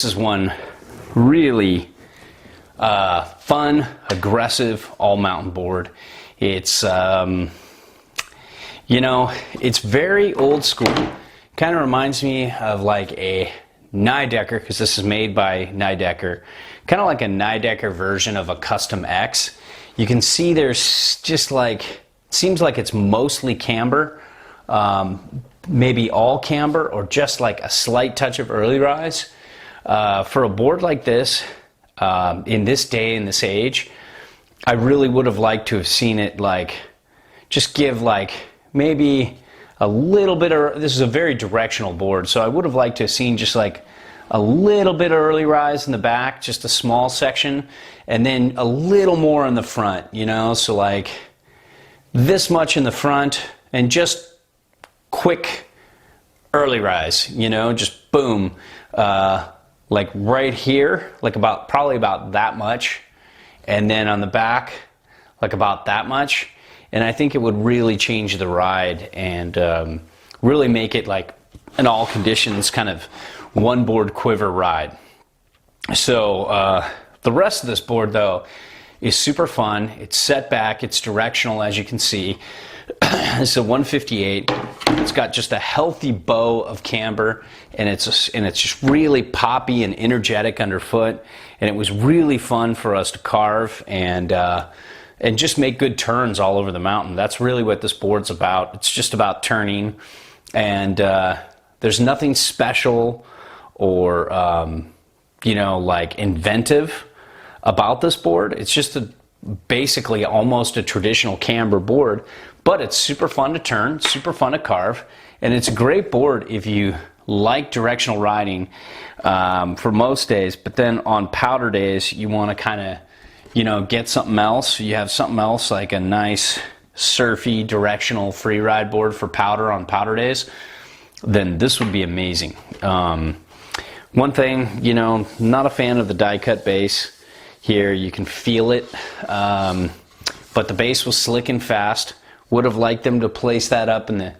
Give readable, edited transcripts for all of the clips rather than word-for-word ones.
This is one really fun, aggressive all-mountain board. It's it's very old school. Kind of reminds me of like a Nidecker, because this is made by Nidecker. Kind of like a Nidecker version of a Custom X. You can see there's just like, seems like it's mostly camber, maybe all camber, or just like a slight touch of early rise. For a board like this, in this day and this age, I really would have liked to have seen it like, just give like maybe a little bit of, this is a very directional board, so I would have liked to have seen just like a little bit of early rise in the back, just a small section, and then a little more in the front, you know, so like this much in the front, and just quick early rise, you know, just boom. Like right here, like probably about that much, and then on the back, like about that much, and I think it would really change the ride and really make it like an all conditions kind of one board quiver ride. So the rest of this board though is super fun. It's set back, it's directional, as you can see. It's a 158. It's got just a healthy bow of camber, and it's just really poppy and energetic underfoot. And it was really fun for us to carve and just make good turns all over the mountain. That's really what this board's about. It's just about turning, and there's nothing special or like inventive about this board. It's just basically almost a traditional camber board, but it's super fun to turn, super fun to carve, and it's a great board if you like directional riding for most days. But then on powder days, you want to kind of, get something else. You have something else like a nice surfy directional free ride board for powder on powder days, then this would be amazing. One thing, not a fan of the die cut base. Here you can feel it, but the base was slick and fast. Would have liked them to place that up in the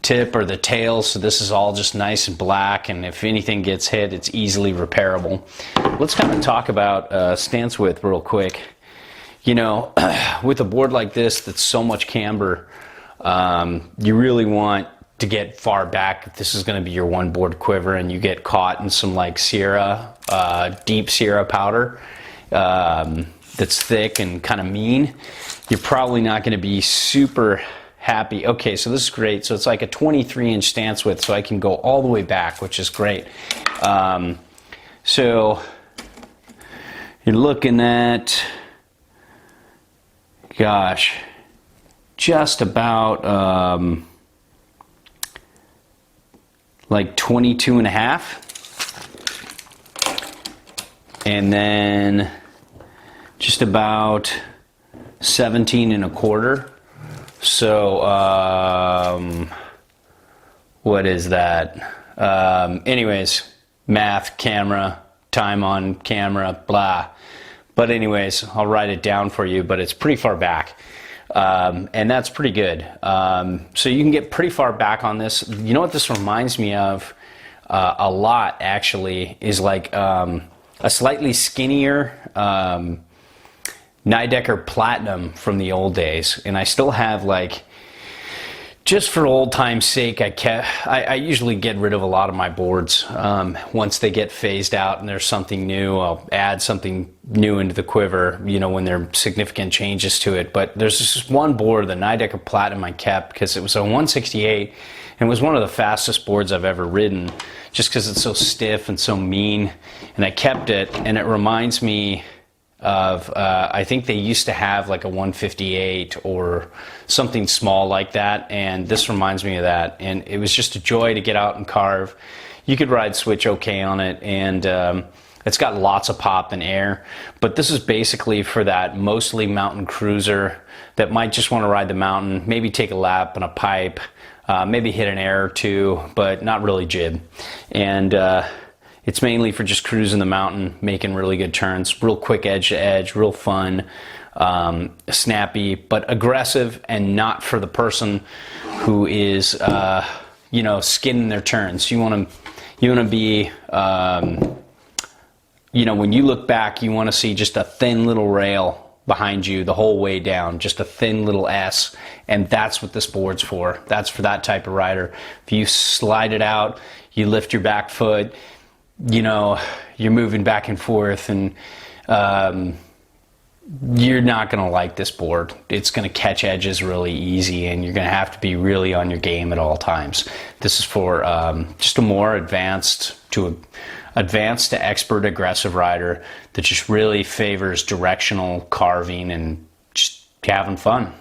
tip or the tail, so this is all just nice and black, and if anything gets hit, it's easily repairable. Let's kind of talk about stance width real quick. With a board like this that's so much camber, you really want to get far back if this is going to be your one board quiver and you get caught in some like Sierra, deep Sierra powder that's thick and kind of mean. You're probably not going to be super happy. Okay, so this is great. So it's like a 23-inch stance width, so I can go all the way back, which is great. So you're looking at, gosh, just about like 22 and a half. And then just about 17 and a quarter. So what is that? Anyways, math, camera, time on camera, blah. But anyways, I'll write it down for you, but it's pretty far back. And that's pretty good. So you can get pretty far back on this. You know what this reminds me of a lot, actually, is like a slightly skinnier Nidecker Platinum from the old days. And I still have, like, just for old time's sake, I usually get rid of a lot of my boards. Once they get phased out and there's something new, I'll add something new into the quiver, when there are significant changes to it. But there's this one board, the Nidecker Platinum, I kept because it was a 168 and it was one of the fastest boards I've ever ridden, just because it's so stiff and so mean. And I kept it, and it reminds me of, I think they used to have like a 158 or something small like that, and this reminds me of that. And it was just a joy to get out and carve. You could ride switch okay on it, and it's got lots of pop and air. But this is basically for that mostly mountain cruiser that might just want to ride the mountain, maybe take a lap on a pipe, maybe hit an air or two, but not really jib. And it's mainly for just cruising the mountain, making really good turns, real quick edge to edge, real fun, snappy, but aggressive, and not for the person who is, skinning their turns. You want to be you know, when you look back, you want to see just a thin little rail behind you the whole way down, just a thin little S, and that's what this board's for. That's for that type of rider. If you slide it out, you lift your back foot, you know, you're moving back and forth, and you're not going to like this board. It's going to catch edges really easy, and you're going to have to be really on your game at all times. This is for just a more advanced to expert aggressive rider that just really favors directional carving and just having fun.